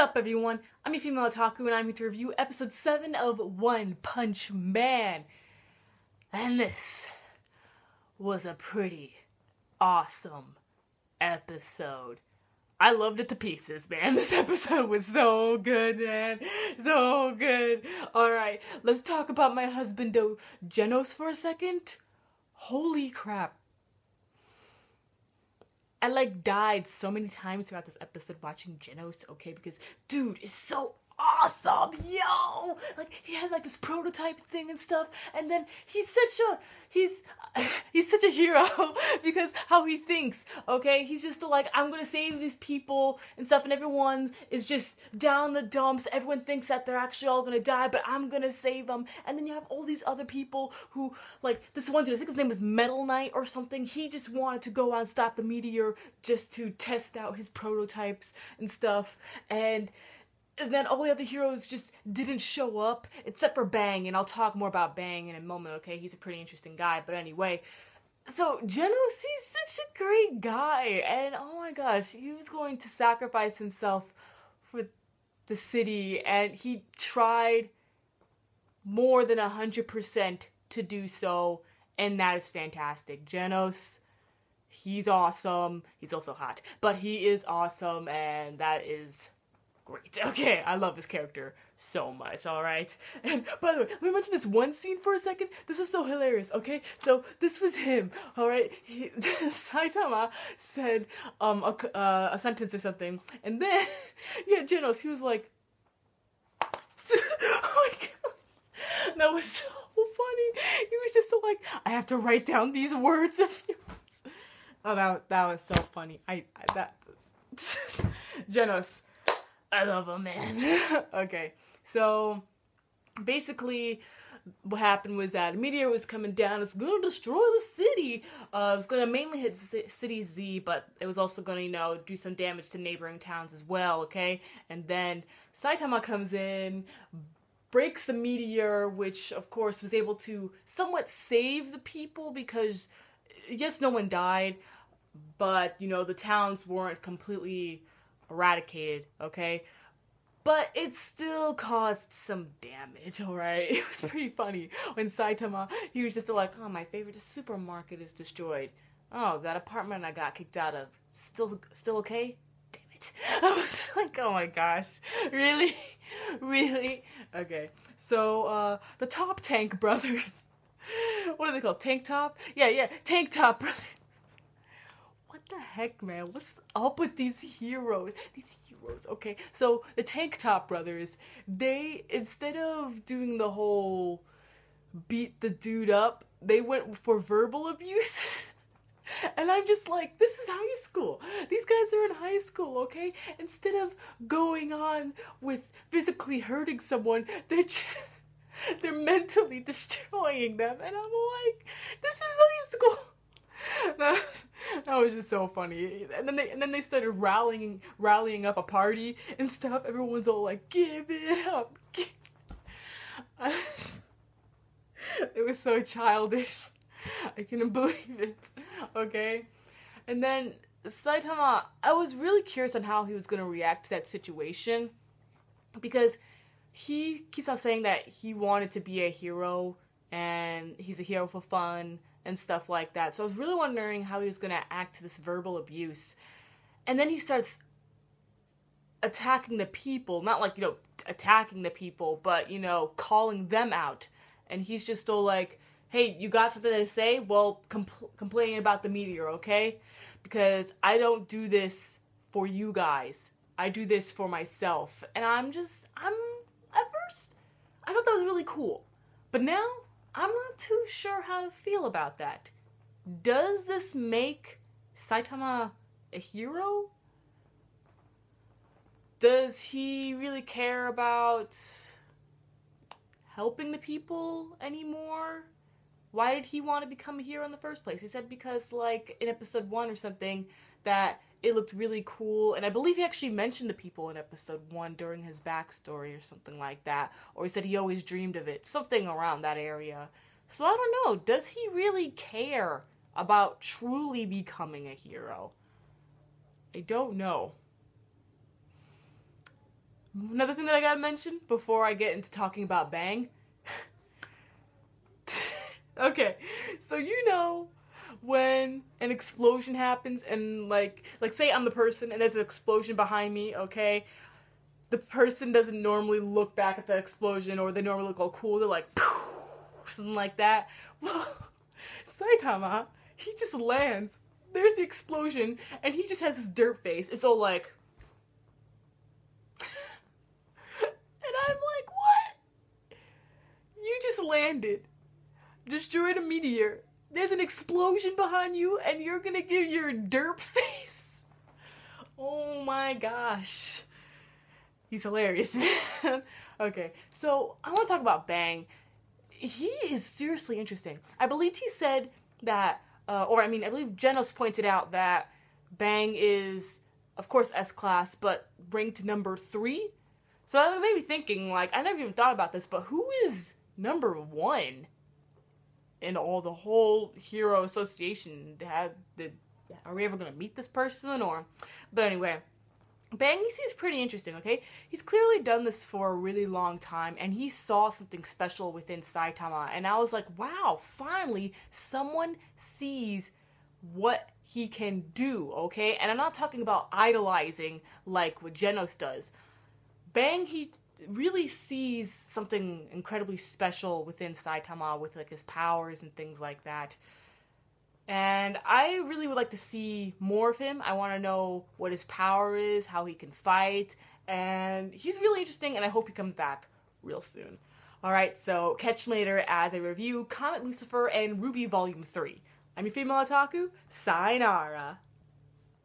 up, everyone? I'm your female otaku, and I'm here to review episode 7 of One Punch Man. And this was a pretty awesome episode. I loved it to pieces, man. This episode was so good, man. So good. Alright, let's talk about my husband, Genos, for a second. Holy crap. I died so many times throughout this episode watching Genos, okay, because dude is so awesome, yo! He had this prototype thing and stuff, and then he's such a hero because how he thinks, okay? He's just I'm gonna save these people and stuff, and everyone is just down the dumps. Everyone thinks that they're actually all gonna die, but I'm gonna save them. And then you have all these other people who, this one dude, I think his name was Metal Knight or something. He just wanted to go out and stop the meteor just to test out his prototypes and stuff, and then all the other heroes just didn't show up, except for Bang, and I'll talk more about Bang in a moment, okay? He's a pretty interesting guy, but anyway. So, Genos, he's such a great guy, and oh my gosh, he was going to sacrifice himself for the city, and he tried more than 100% to do so, and that is fantastic. Genos, he's awesome. He's also hot, but he is awesome, and that is great. Okay, I love his character so much, alright? And by the way, let me mention this one scene for a second. This was so hilarious, okay? So, this was him, alright? Saitama said a sentence or something, and then, yeah, Genos, he was like, oh my gosh, that was so funny. He was just so I have to write down these words of yours. Oh, that was so funny. Genos, I love him, man. Okay, so basically what happened was that a meteor was coming down. It's going to destroy the city. It was going to mainly hit City Z, but it was also going to, do some damage to neighboring towns as well, okay? And then Saitama comes in, breaks the meteor, which of course was able to somewhat save the people because, yes, no one died, but, the towns weren't completely eradicated, okay? But it still caused some damage, alright? It was pretty funny when Saitama, he was just oh, my favorite supermarket is destroyed. Oh, that apartment I got kicked out of, still okay? Damn it. I was oh my gosh, really? Really? Okay, so, the Top Tank Brothers, what are they called, Tank Top? Yeah, Tank Top Brothers. What the heck, man? What's up with these heroes? Okay. So, the Tank Top Brothers, they, instead of doing the whole beat the dude up, they went for verbal abuse. And I'm just this is high school. These guys are in high school, okay? Instead of going on with physically hurting someone, they're mentally destroying them. And I'm this is high school. That was just so funny. And then they started rallying up a party and stuff. Everyone's all give it up. It was so childish. I couldn't believe it. Okay? And then Saitama, I was really curious on how he was going to react to that situation, because he keeps on saying that he wanted to be a hero and he's a hero for fun and stuff like that. So I was really wondering how he was going to act to this verbal abuse. And then he starts attacking the people, not attacking the people, but, calling them out. And he's just all hey, you got something to say? Well, complaining about the meteor, okay? Because I don't do this for you guys. I do this for myself. And at first, I thought that was really cool. But now, I'm not too sure how to feel about that. Does this make Saitama a hero? Does he really care about helping the people anymore? Why did he want to become a hero in the first place? He said because, in episode 1 or something, that it looked really cool, and I believe he actually mentioned the people in episode 1 during his backstory or something like that, or he said he always dreamed of it, something around that area. So I don't know, does he really care about truly becoming a hero? I don't know. Another thing that I gotta mention before I get into talking about Bang. Okay, so you know when an explosion happens and like say I'm the person and there's an explosion behind me, okay? The person doesn't normally look back at the explosion, or they normally look all cool. They're like, something like that. Well, Saitama, he just lands. There's the explosion, and he just has his dirt face. It's all like, and I'm like, what? You just landed, destroyed a meteor. There's an explosion behind you, and you're gonna give your derp face? Oh my gosh. He's hilarious, man. Okay, so I want to talk about Bang. He is seriously interesting. I believed he said that, I believe Genos pointed out that Bang is, of course, S-class, but ranked number 3. So that made me thinking, like, I never even thought about this, but who is number 1 in all the whole hero association? Are we ever going to meet this person? But anyway, Bang, he seems pretty interesting, okay? He's clearly done this for a really long time, and he saw something special within Saitama, and I was like, wow, finally, someone sees what he can do, okay? And I'm not talking about idolizing like what Genos does. Bang, he really sees something incredibly special within Saitama with like his powers and things like that. And I really would like to see more of him. I want to know what his power is, how he can fight, and he's really interesting, and I hope he comes back real soon. Alright, so catch me later as I review Comet Lucifer and Ruby Volume 3. I'm your female otaku, sayonara.